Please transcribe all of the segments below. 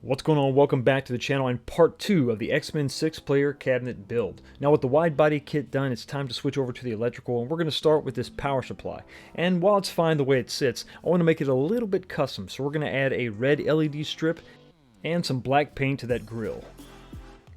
What's going on? Welcome back to the channel and part 2 of the Xmen 6-player cabinet build. Now with the wide body kit done, it's time to switch over to the electrical, and we're going to start with this power supply. And while it's fine the way it sits, I want to make it a little bit custom, so we're going to add a red LED strip and some black paint to that grill.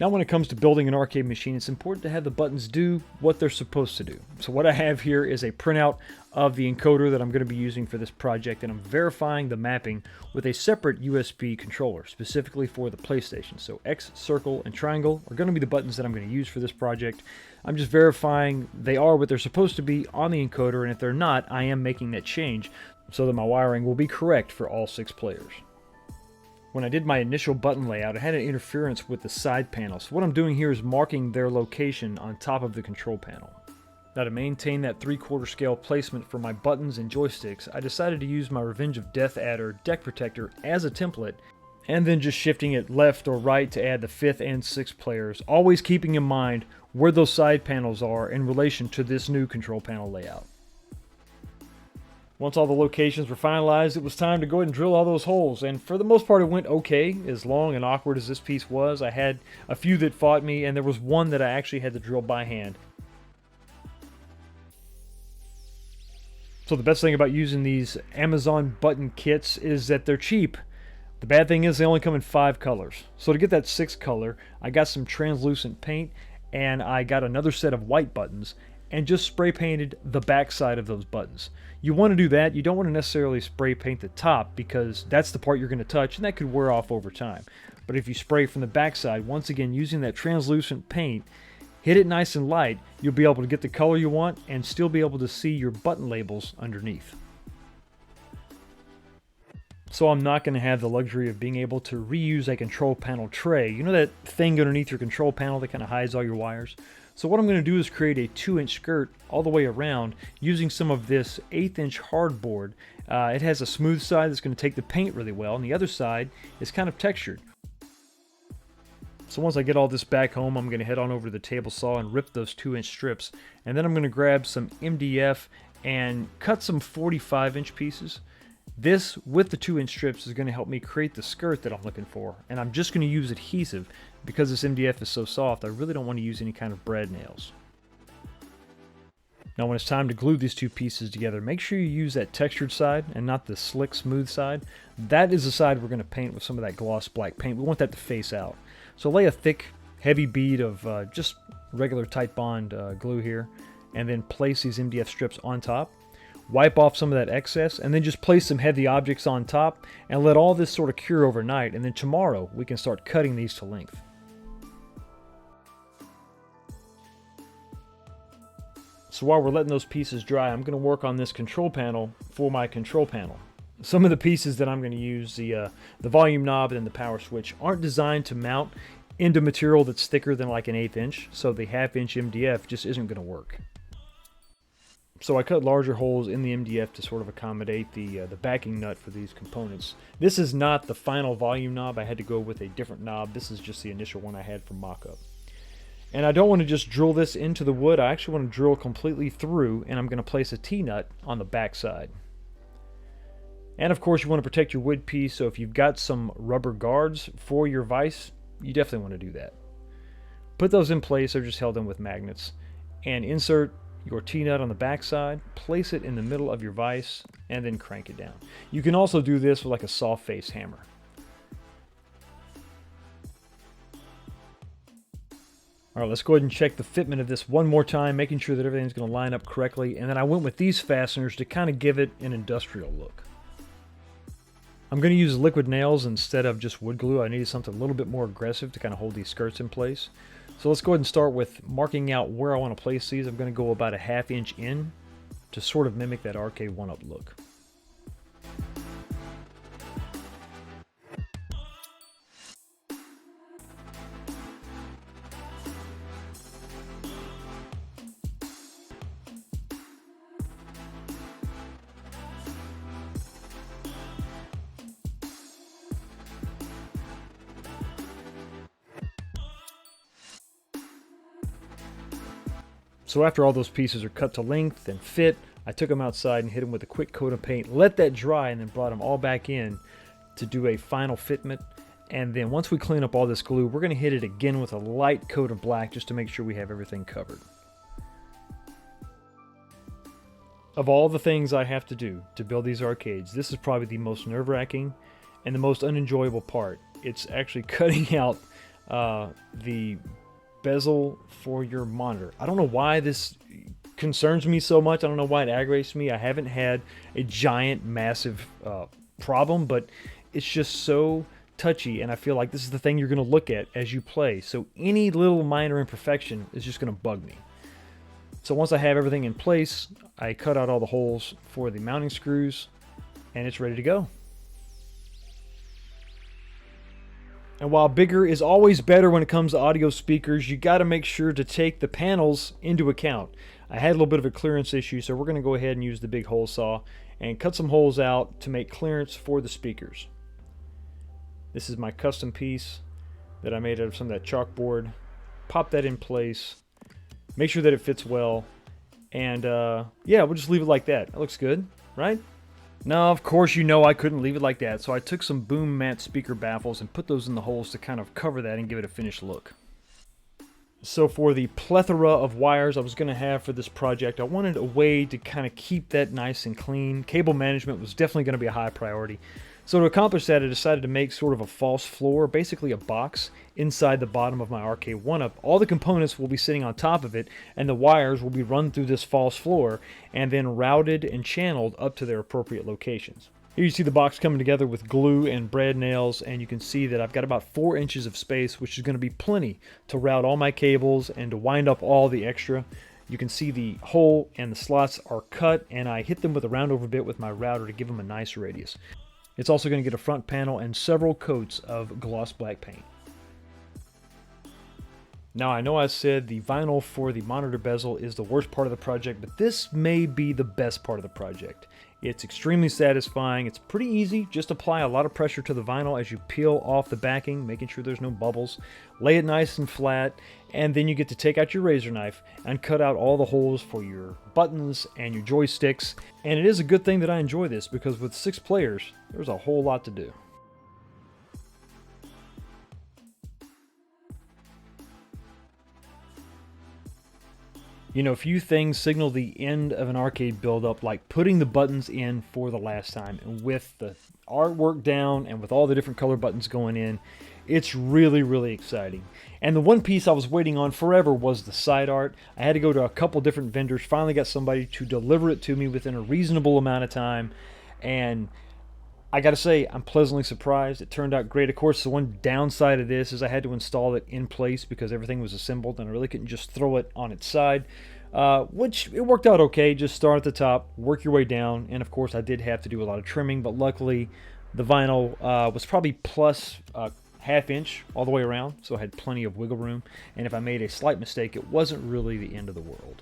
Now when it comes to building an arcade machine, it's important to have the buttons do what they're supposed to do. So what I have here is a printout of the encoder that I'm going to be using for this project, and I'm verifying the mapping with a separate USB controller, specifically for the PlayStation. So X, circle, and triangle are going to be the buttons that I'm going to use for this project. I'm just verifying they are what they're supposed to be on the encoder, and if they're not, I am making that change so that my wiring will be correct for all 6 players. When I did my initial button layout, I had an interference with the side panels. So what I'm doing here is marking their location on top of the control panel. Now to maintain that 3/4 scale placement for my buttons and joysticks, I decided to use my Revenge of Death adder deck protector as a template, and then just shifting it left or right to add the 5th and 6th players, always keeping in mind where those side panels are in relation to this new control panel layout. Once all the locations were finalized, it was time to go ahead and drill all those holes, and for the most part it went okay. As long and awkward as this piece was, I had a few that fought me, and there was one that I actually had to drill by hand. So the best thing about using these Amazon button kits is that they're cheap. The bad thing is they only come in 5 colors. So to get that 6th color, I got some translucent paint, and I got another set of white buttons, and just spray painted the back side of those buttons. You want to do that. You don't want to necessarily spray paint the top, because that's the part you're going to touch and that could wear off over time. But if you spray from the back side, once again using that translucent paint, hit it nice and light, you'll be able to get the color you want and still be able to see your button labels underneath. So I'm not going to have the luxury of being able to reuse a control panel tray. You know that thing underneath your control panel that kind of hides all your wires? So what I'm going to do is create a 2-inch skirt all the way around using some of this 1/8-inch hardboard. It has a smooth side that's going to take the paint really well, and the other side is kind of textured. So once I get all this back home, I'm going to head on over to the table saw and rip those 2-inch strips, and then I'm going to grab some MDF and cut some 45-inch pieces. This, with the 2-inch strips, is going to help me create the skirt that I'm looking for, and I'm just going to use adhesive. Because this MDF is so soft, I really don't want to use any kind of brad nails. Now when it's time to glue these 2 pieces together, make sure you use that textured side and not the slick, smooth side. That is the side we're going to paint with some of that gloss black paint. We want that to face out. So lay a thick, heavy bead of just regular Titebond glue here, and then place these MDF strips on top. Wipe off some of that excess, and then just place some heavy objects on top and let all this sort of cure overnight, and then tomorrow we can start cutting these to length. So while we're letting those pieces dry, I'm going to work on this control panel for my control panel. Some of the pieces that I'm going to use, the volume knob and the power switch, aren't designed to mount into material that's thicker than like an 1/8 inch, so the 1/2-inch MDF just isn't going to work. So I cut larger holes in the MDF to sort of accommodate the backing nut for these components. This is not the final volume knob. I had to go with a different knob. This is just the initial one I had from mock-up. And I don't want to just drill this into the wood. I actually want to drill completely through, and I'm going to place a T-nut on the back side. And of course you want to protect your wood piece, so if you've got some rubber guards for your vise, you definitely want to do that. Put those in place. They're just held in with magnets. And insert your T-nut on the back side, place it in the middle of your vise, and then crank it down. You can also do this with like a soft face hammer. Alright, let's go ahead and check the fitment of this one more time, making sure that everything's going to line up correctly, and then I went with these fasteners to kind of give it an industrial look. I'm going to use liquid nails instead of just wood glue. I needed something a little bit more aggressive to kind of hold these skirts in place. So let's go ahead and start with marking out where I want to place these. I'm going to go about a 1/2 inch in to sort of mimic that Arcade1up look. So after all those pieces are cut to length and fit, I took them outside and hit them with a quick coat of paint, let that dry, and then brought them all back in to do a final fitment. And then once we clean up all this glue, we're going to hit it again with a light coat of black just to make sure we have everything covered. Of all the things I have to do to build these arcades, this is probably the most nerve-wracking and the most unenjoyable part. It's actually cutting out the bezel for your monitor. I don't know why this concerns me so much. I don't know why it aggravates me. I haven't had a giant, massive problem, but it's just so touchy, and I feel like this is the thing you're going to look at as you play. So any little minor imperfection is just going to bug me. So once I have everything in place, I cut out all the holes for the mounting screws, and it's ready to go. And while bigger is always better when it comes to audio speakers, you got to make sure to take the panels into account. I had a little bit of a clearance issue, so we're going to go ahead and use the big hole saw and cut some holes out to make clearance for the speakers. This is my custom piece that I made out of some of that chalkboard. Pop that in place. Make sure that it fits well. And yeah, we'll just leave it like that. That looks good, right? Now, of course, you know I couldn't leave it like that, so I took some boom mat speaker baffles and put those in the holes to kind of cover that and give it a finished look. So for the plethora of wires I was going to have for this project, I wanted a way to kind of keep that nice and clean. Cable management was definitely going to be a high priority. So to accomplish that, I decided to make sort of a false floor, basically a box, inside the bottom of my Arcade1up. All the components will be sitting on top of it, and the wires will be run through this false floor, and then routed and channeled up to their appropriate locations. Here you see the box coming together with glue and brad nails, and you can see that I've got about 4 inches of space, which is going to be plenty to route all my cables and to wind up all the extra. You can see the hole and the slots are cut, and I hit them with a round over bit with my router to give them a nice radius. It's also going to get a front panel and several coats of gloss black paint. Now, I know I said the vinyl for the monitor bezel is the worst part of the project, but this may be the best part of the project. It's extremely satisfying. It's pretty easy. Just apply a lot of pressure to the vinyl as you peel off the backing, making sure there's no bubbles. Lay it nice and flat, and then you get to take out your razor knife and cut out all the holes for your buttons and your joysticks. And it is a good thing that I enjoy this, because with 6 players, there's a whole lot to do. You know, few things signal the end of an arcade build-up like putting the buttons in for the last time. And with the artwork down and with all the different color buttons going in, it's really, really exciting. And the one piece I was waiting on forever was the side art. I had to go to a couple different vendors, finally got somebody to deliver it to me within a reasonable amount of time. And I gotta say, I'm pleasantly surprised. It turned out great. Of course, the one downside of this is I had to install it in place because everything was assembled and I really couldn't just throw it on its side, which it worked out okay. Just start at the top, work your way down, and of course I did have to do a lot of trimming, but luckily the vinyl was probably plus ½ inch all the way around, so I had plenty of wiggle room, and if I made a slight mistake, it wasn't really the end of the world.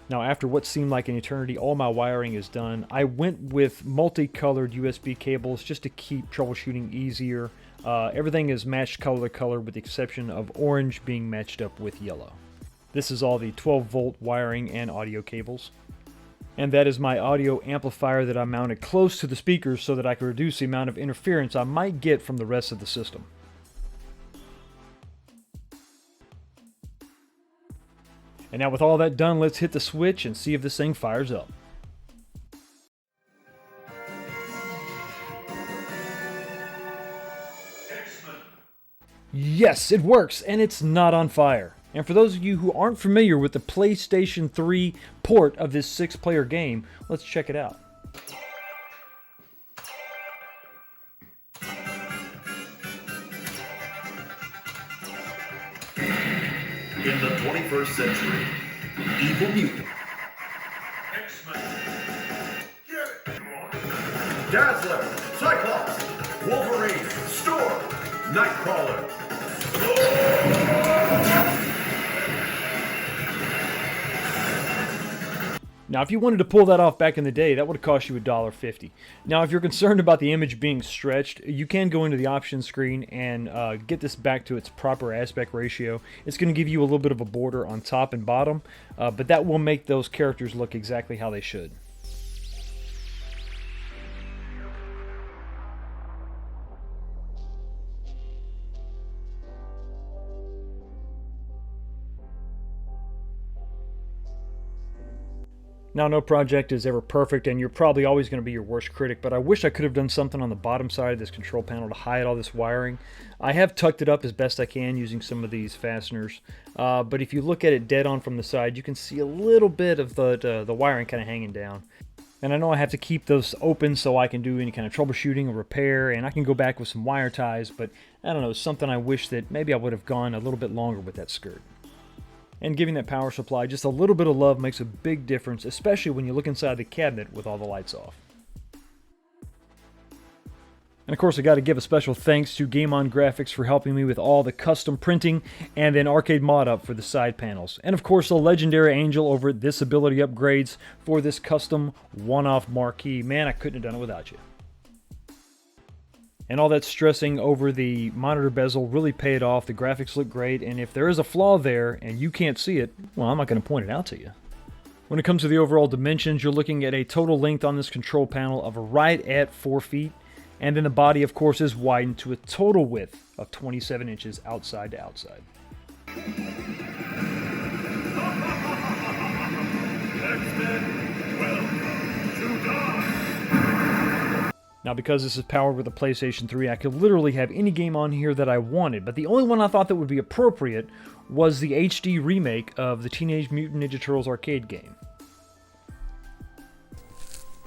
Now, after what seemed like an eternity, all my wiring is done. I went with multicolored USB cables just to keep troubleshooting easier. Everything is matched color to color with the exception of orange being matched up with yellow. This is all the 12-volt wiring and audio cables. And that is my audio amplifier that I mounted close to the speakers so that I could reduce the amount of interference I might get from the rest of the system. And now with all that done, let's hit the switch and see if this thing fires up. Xmen. Yes, it works, and it's not on fire. And for those of you who aren't familiar with the PlayStation 3 port of this 6-player game, let's check it out. In the 21st century, evil mutant. X-Men. Get it! Dazzler, Cyclops, Wolverine, Storm, Nightcrawler. Now, if you wanted to pull that off back in the day, that would have cost you $1.50. Now, if you're concerned about the image being stretched, you can go into the options screen and get this back to its proper aspect ratio. It's going to give you a little bit of a border on top and bottom, but that will make those characters look exactly how they should. Now, no project is ever perfect, and you're probably always going to be your worst critic, but I wish I could have done something on the bottom side of this control panel to hide all this wiring. I have tucked it up as best I can using some of these fasteners, but if you look at it dead on from the side, you can see a little bit of the wiring kind of hanging down. And I know I have to keep those open so I can do any kind of troubleshooting or repair, and I can go back with some wire ties, but I don't know, something I wish that maybe I would have gone a little bit longer with that skirt. And giving that power supply just a little bit of love makes a big difference, especially when you look inside the cabinet with all the lights off. And of course, I got to give a special thanks to Game On Graphics for helping me with all the custom printing, and then Arcade1up for the side panels. And of course, the legendary Angel over at Disability Upgrades for this custom one-off marquee. Man, I couldn't have done it without you. And all that stressing over the monitor bezel really paid off. The graphics look great, and if there is a flaw there and you can't see it, well, I'm not going to point it out to you. When it comes to the overall dimensions, you're looking at a total length on this control panel of right at 4 feet, and then the body, of course, is widened to a total width of 27 inches outside to outside. X-Men, welcome to die. Now, because this is powered with a PlayStation 3, I could literally have any game on here that I wanted, but the only one I thought that would be appropriate was the HD remake of the Teenage Mutant Ninja Turtles arcade game.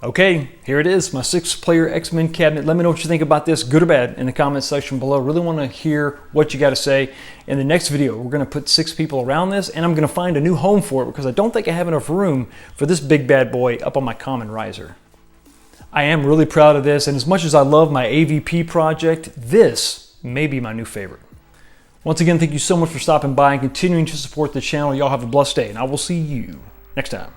Okay, here it is, my 6-player X-Men cabinet. Let me know what you think about this, good or bad, in the comments section below. Really want to hear what you got to say. In the next video, we're going to put 6 people around this, and I'm going to find a new home for it because I don't think I have enough room for this big bad boy up on my common riser. I am really proud of this, and as much as I love my AVP project, this may be my new favorite. Once again, thank you so much for stopping by and continuing to support the channel. Y'all have a blessed day, and I will see you next time.